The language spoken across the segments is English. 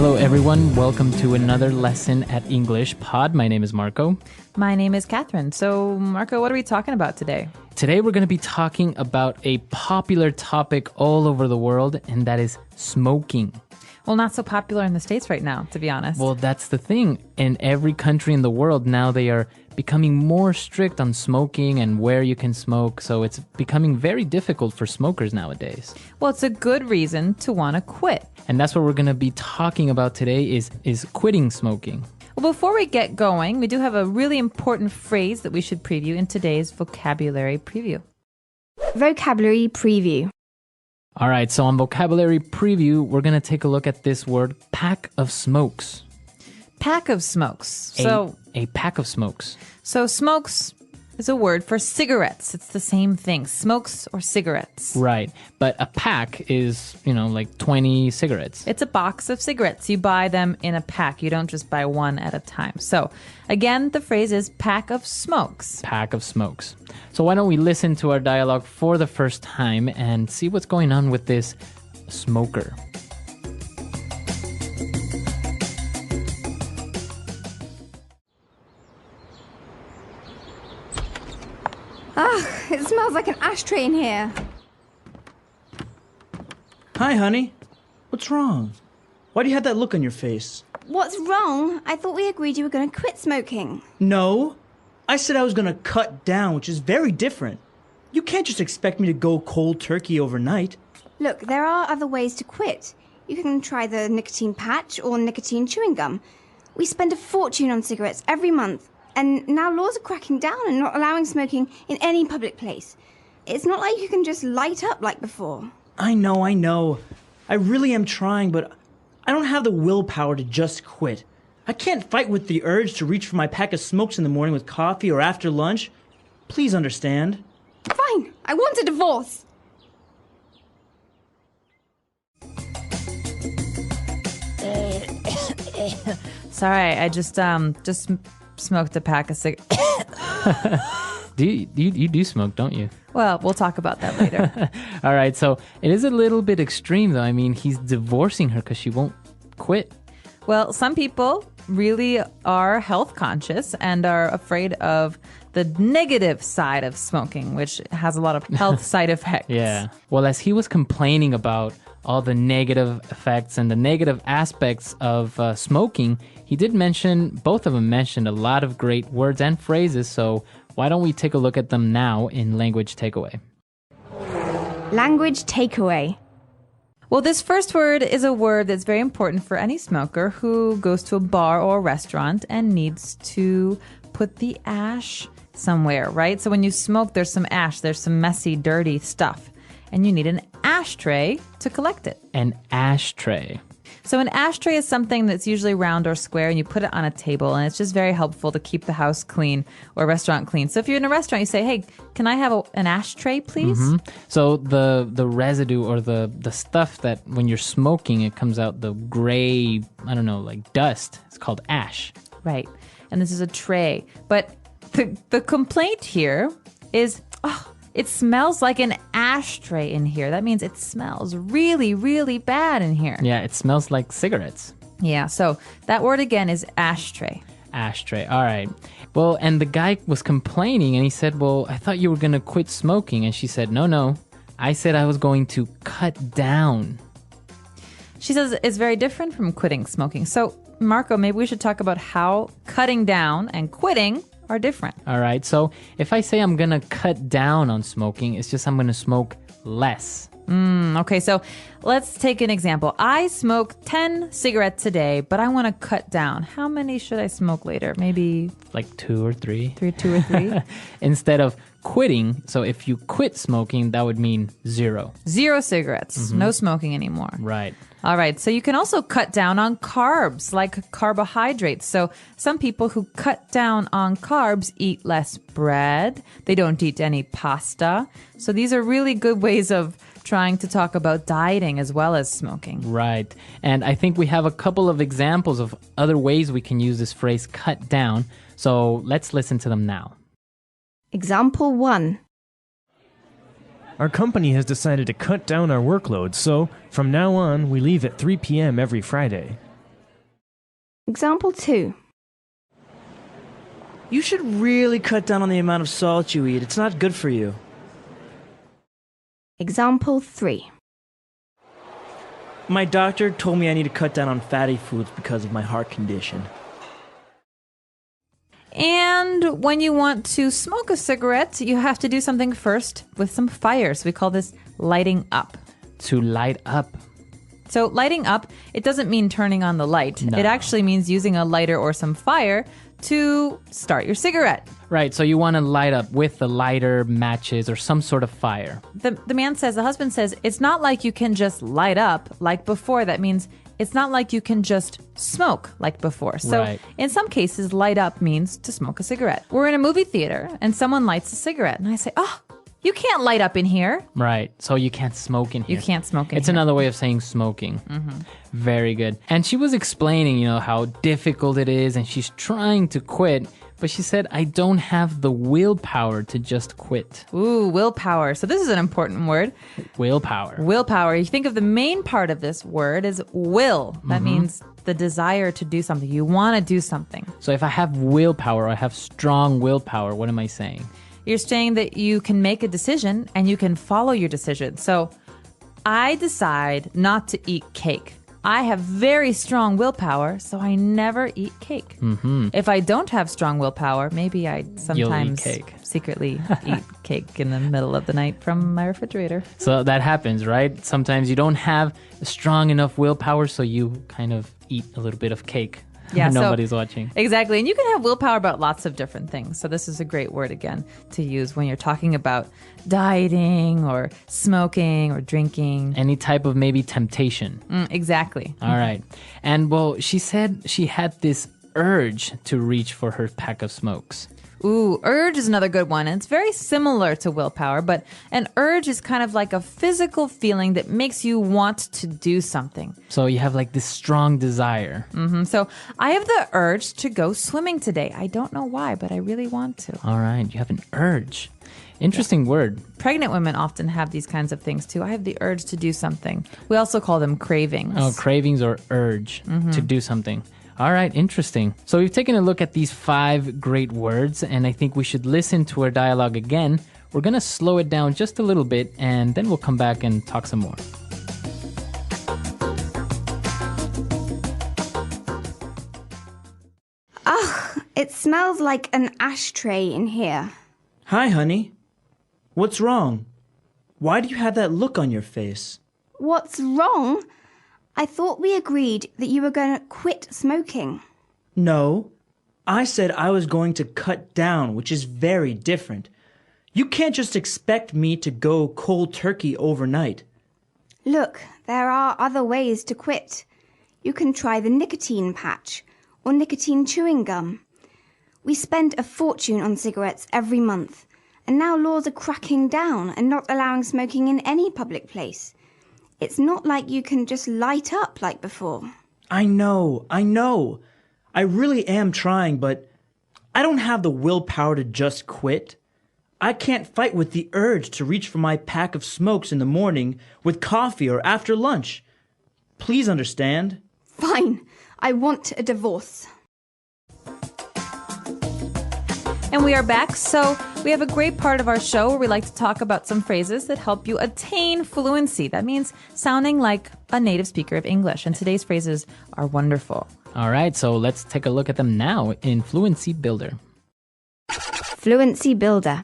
Hello everyone, welcome to another lesson at Englishpod. My name is Marco. My name is Catherine. So, Marco, what are we talking about today? Today we're going to be talking about a popular topic all over the world, and that is smoking. Well, not so popular in the States right now, to be honest. Well, that's the thing. In every country in the world now, they are becoming more strict on smoking and where you can smoke, so it's becoming very difficult for smokers nowadays. Well, it's a good reason to want to quit. And that's what we're going to be talking about today is quitting smoking. Well, before we get going, we do have a really important phrase that we should preview in today's vocabulary preview. Vocabulary preview. All right, so on vocabulary preview, we're going to take a look at this word, pack of smokes. Pack of smokes. A pack of smokes. So smokes is a word for cigarettes. It's the same thing, smokes or cigarettes. Right, but a pack is, like 20 cigarettes. It's a box of cigarettes. You buy them in a pack. You don't just buy one at a time. So again, the phrase is pack of smokes. Pack of smokes. So why don't we listen to our dialogue for the first time and see what's going on with this smoker. It smells like an ashtray in here. Hi, honey. What's wrong? Why do you have that look on your face? What's wrong? I thought we agreed you were going to quit smoking. No. I said I was going to cut down, which is very different. You can't just expect me to go cold turkey overnight. Look, there are other ways to quit. You can try the nicotine patch or nicotine chewing gum. We spend a fortune on cigarettes every month. And now laws are cracking down and not allowing smoking in any public place. It's not like you can just light up like before. I know. I really am trying, but I don't have the willpower to just quit. I can't fight with the urge to reach for my pack of smokes in the morning with coffee or after lunch. Please understand. Fine, I want a divorce. Sorry, I just smoked a pack of cigarettes. You do smoke, don't you? Well, we'll talk about that later. All right, so it is a little bit extreme, though. I mean, he's divorcing her because she won't quit. Well, some people really are health conscious and are afraid of the negative side of smoking, which has a lot of health side effects. Yeah. Well, as he was complaining about all the negative effects and the negative aspects of smoking, he did mention, both of them mentioned a lot of great words and phrases, so why don't we take a look at them now in Language Takeaway? Language takeaway. Well, this first word is a word that's very important for any smoker who goes to a bar or a restaurant and needs to put the ash somewhere, right? So when you smoke, there's some ash, there's some messy, dirty stuff, and you need an ashtray to collect it. An ashtray. So an ashtray is something that's usually round or square, and you put it on a table, and it's just very helpful to keep the house clean or restaurant clean. So if you're in a restaurant, you say, hey, can I have an ashtray, please? Mm-hmm. So the residue or the stuff that when you're smoking, it comes out the gray, like dust. It's called ash. Right. And this is a tray. But the complaint here is, it smells like an ashtray in here. That means it smells really, really bad in here. Yeah, it smells like cigarettes. Yeah, so that word again is ashtray. Ashtray. All right. Well, and the guy was complaining and he said, well, I thought you were going to quit smoking. And she said, no. I said I was going to cut down. She says it's very different from quitting smoking. So, Marco, maybe we should talk about how cutting down and quitting are different. All right. So if I say I'm going to cut down on smoking, it's just I'm going to smoke less. Okay, so let's take an example. I smoke 10 cigarettes a day, but I want to cut down. How many should I smoke later? Maybe like 2 or 3. 2 or 3? Instead of quitting, so if you quit smoking, that would mean 0. 0 cigarettes. Mm-hmm. No smoking anymore. Right. All right, so you can also cut down on carbs, like carbohydrates. So some people who cut down on carbs eat less bread. They don't eat any pasta. So these are really good ways of trying to talk about dieting as well as smoking. Right. And I think we have a couple of examples of other ways we can use this phrase cut down. So let's listen to them now. Example 1. Our company has decided to cut down our workload, so from now on, we leave at 3 p.m. every Friday. Example 2. You should really cut down on the amount of salt you eat. It's not good for you. Example 3. My doctor told me I need to cut down on fatty foods because of my heart condition. And when you want to smoke a cigarette, you have to do something first with some fire. So we call this lighting up. To light up. So lighting up, it doesn't mean turning on the light. No. It actually means using a lighter or some fire to start your cigarette. Right, so you want to light up with the lighter, matches, or some sort of fire. The husband says, it's not like you can just light up like before. That means it's not like you can just smoke like before. So Right. in some cases, light up means to smoke a cigarette. We're in a movie theater and someone lights a cigarette. And I say, oh, you can't light up in here. Right, so you can't smoke in here. You can't smoke in It's here. another way of saying smoking. Very good. And she was explaining, how difficult it is, and she's trying to quit, but she said, I don't have the willpower to just quit. Ooh, willpower. So this is an important word. Willpower. Willpower. You think of the main part of this word as will. That means the desire to do something. You want to do something. So if I have willpower, I have strong willpower, what am I saying? You're saying that you can make a decision and you can follow your decision. So I decide not to eat cake. I have very strong willpower, so I never eat cake. If I don't have strong willpower, maybe I sometimes cake. secretly eat cake in the middle of the night from my refrigerator. So that happens, right? Sometimes you don't have strong enough willpower, so you kind of eat a little bit of cake. Yeah, when so- nobody's watching. Exactly. And you can have willpower about lots of different things. So this is a great word, again, to use when you're talking about dieting or smoking or drinking. Any type of maybe temptation. Exactly. All right. And well, she said she had this urge to reach for her pack of smokes. Ooh, urge is another good one. And it's very similar to willpower, but an urge is kind of like a physical feeling that makes you want to do something. So you have like this strong desire. So I have the urge to go swimming today. I don't know why, but I really want to. All right. You have an urge. Interesting word. Pregnant women often have these kinds of things too. I have the urge to do something. We also call them cravings. Oh, cravings or urge to do something. All right, interesting. So we've taken a look at these 5 great words, and I think we should listen to our dialogue again. We're going to slow it down just a little bit, and then we'll come back and talk some more. It smells like an ashtray in here. Hi, honey. What's wrong? Why do you have that look on your face? What's wrong? I thought we agreed that you were going to quit smoking. No, I said I was going to cut down, which is very different. You can't just expect me to go cold turkey overnight. Look, there are other ways to quit. You can try the nicotine patch or nicotine chewing gum. We spend a fortune on cigarettes every month, and now laws are cracking down and not allowing smoking in any public place. It's not like you can just light up like before. I know. I really am trying, but I don't have the willpower to just quit. I can't fight with the urge to reach for my pack of smokes in the morning with coffee or after lunch. Please understand. Fine, I want a divorce. And we are back. So we have a great part of our show where we like to talk about some phrases that help you attain fluency. That means sounding like a native speaker of English. And today's phrases are wonderful. All right, so let's take a look at them now in Fluency Builder. Fluency Builder.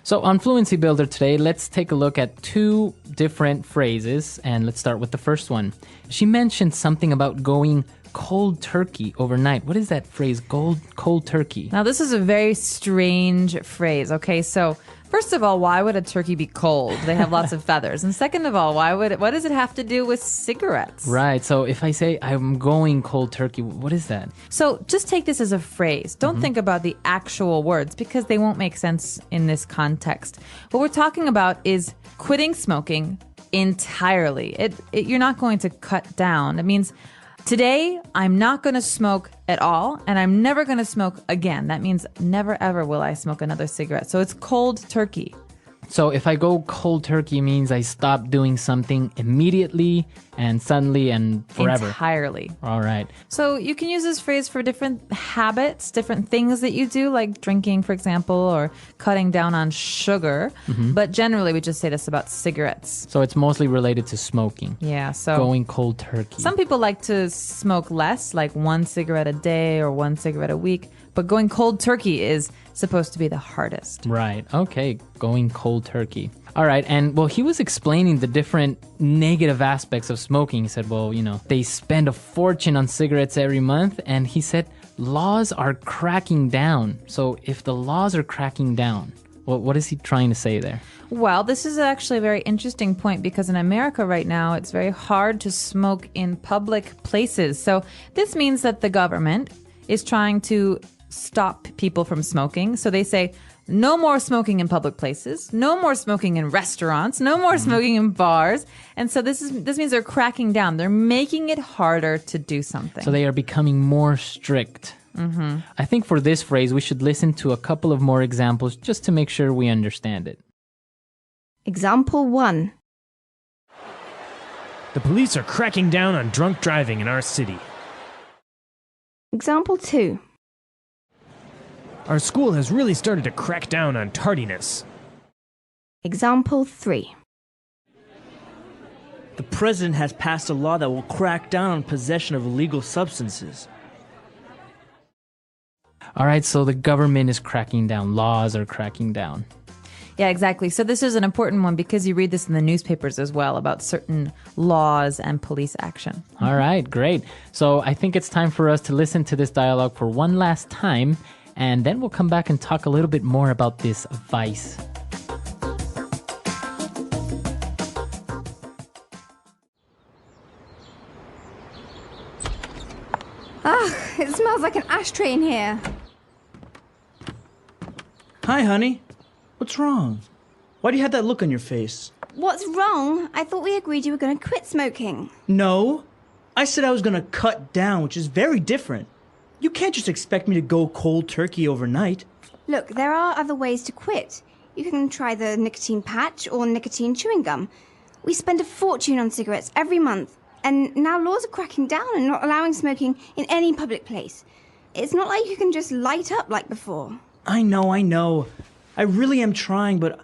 So on Fluency Builder today, let's take a look at 2 different phrases, and let's start with the first one. She mentioned something about going cold turkey overnight. What is that phrase, cold turkey? Now, this is a very strange phrase. Okay, so first of all, why would a turkey be cold? They have lots of feathers. And second of all, what does it have to do with cigarettes? Right, so if I say I'm going cold turkey, what is that? So just take this as a phrase. Don't think about the actual words because they won't make sense in this context. What we're talking about is quitting smoking entirely. You're not going to cut down. It means today, I'm not going to smoke at all, and I'm never going to smoke again. That means never, ever will I smoke another cigarette. So it's cold turkey. So if I go cold turkey means I stop doing something immediately and suddenly and forever. Entirely. All right. So you can use this phrase for different habits, different things that you do, like drinking, for example, or cutting down on sugar. But generally, we just say this about cigarettes. So it's mostly related to smoking. Yeah, so Going cold turkey. some people like to smoke less, like 1 cigarette a day or 1 cigarette a week. But going cold turkey is supposed to be the hardest. Right. Okay. Going cold turkey. All right. And well, he was explaining the different negative aspects of smoking. He said, well, they spend a fortune on cigarettes every month. And he said, laws are cracking down. So if the laws are cracking down, what is he trying to say there? Well, this is actually a very interesting point because in America right now, it's very hard to smoke in public places. So this means that the government is trying to stop people from smoking. So they say, no more smoking in public places, no more smoking in restaurants, no more smoking in bars. And so this means they're cracking down. They're making it harder to do something. So they are becoming more strict. I think for this phrase, we should listen to a couple of more examples just to make sure we understand it. Example 1. The police are cracking down on drunk driving in our city. Example 2. Our school has really started to crack down on tardiness. Example 3. The president has passed a law that will crack down on possession of illegal substances. All right, so the government is cracking down. Laws are cracking down. Yeah, exactly. So this is an important one because you read this in the newspapers as well about certain laws and police action. All right, great. So I think it's time for us to listen to this dialogue for one last time, and then we'll come back and talk a little bit more about this vice. It smells like an ashtray in here. Hi, honey. What's wrong? Why do you have that look on your face? What's wrong? I thought we agreed you were going to quit smoking. No. I said I was going to cut down, which is very different. You can't just expect me to go cold turkey overnight. Look, there are other ways to quit. You can try the nicotine patch or nicotine chewing gum. We spend a fortune on cigarettes every month, and now laws are cracking down and not allowing smoking in any public place. It's not like you can just light up like before. I know. I really am trying, but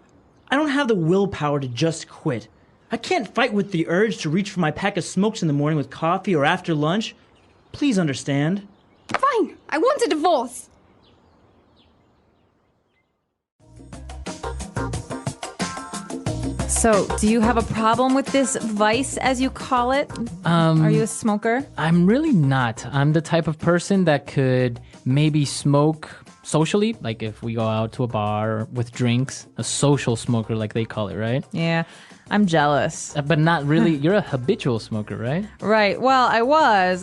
I don't have the willpower to just quit. I can't fight with the urge to reach for my pack of smokes in the morning with coffee or after lunch. Please understand. Fine, I want a divorce. So, do you have a problem with this vice, as you call it? Are you a smoker? I'm really not. I'm the type of person that could maybe smoke socially, like if we go out to a bar with drinks, a social smoker like they call it, right? Yeah, I'm jealous. But not really. You're a habitual smoker, right? Right. Well,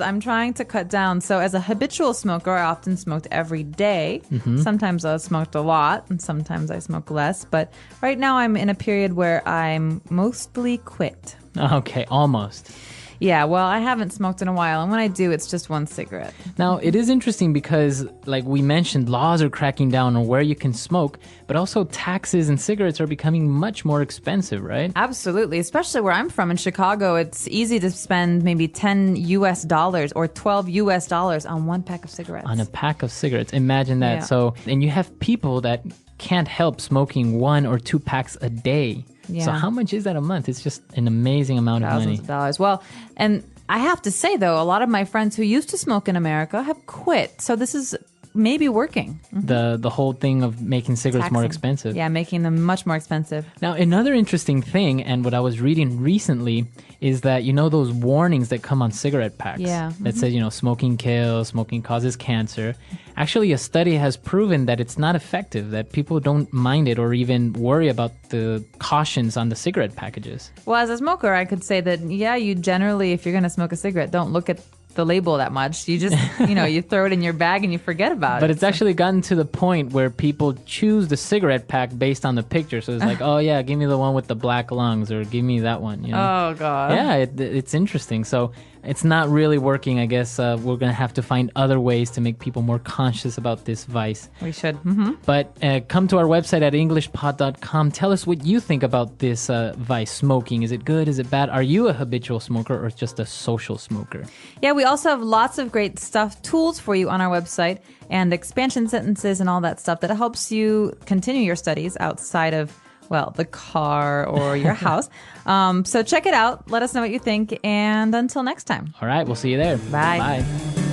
I'm trying to cut down. So as a habitual smoker, I often smoked every day. Sometimes I smoked a lot and sometimes I smoke less. But right now I'm in a period where I'm mostly quit. Okay, almost. Yeah, well, I haven't smoked in a while, and when I do, it's just 1 cigarette. Now, it is interesting because, like we mentioned, laws are cracking down on where you can smoke, but also taxes and cigarettes are becoming much more expensive, right? Absolutely, especially where I'm from in Chicago. It's easy to spend maybe $10 or $12 on 1 pack of cigarettes. On a pack of cigarettes. Imagine that. Yeah. So, and you have people that can't help smoking 1 or 2 packs a day. Yeah. So how much is that a month? It's just an amazing amount of money. Thousands of dollars. Well, and I have to say, though, a lot of my friends who used to smoke in America have quit. So this is maybe working. The whole thing of making cigarettes more Taxing. expensive. Yeah, making them much more expensive. Now, another interesting thing, and what I was reading recently, is that, those warnings that come on cigarette packs Yeah. that says, smoking kills, smoking causes cancer. Actually, a study has proven that it's not effective, that people don't mind it or even worry about the cautions on the cigarette packages. Well, as a smoker, I could say that, yeah, you generally, if you're going to smoke a cigarette, don't look at the label that much. You just, you throw it in your bag and you forget about it. But it's actually gotten to the point where people choose the cigarette pack based on the picture. So it's like, oh yeah, give me the one with the black lungs, or give me that one. Oh, God. Yeah, it's interesting. So it's not really working. I guess we're going to have to find other ways to make people more conscious about this vice. We should. But come to our website at Englishpod.com. Tell us what you think about this vice, smoking. Is it good? Is it bad? Are you a habitual smoker or just a social smoker? Yeah, we also have lots of great stuff, tools for you on our website, and expansion sentences and all that stuff that helps you continue your studies outside of, well, the car or your house. So check it out. Let us know what you think. And until next time. All right, we'll see you there. Bye. Bye.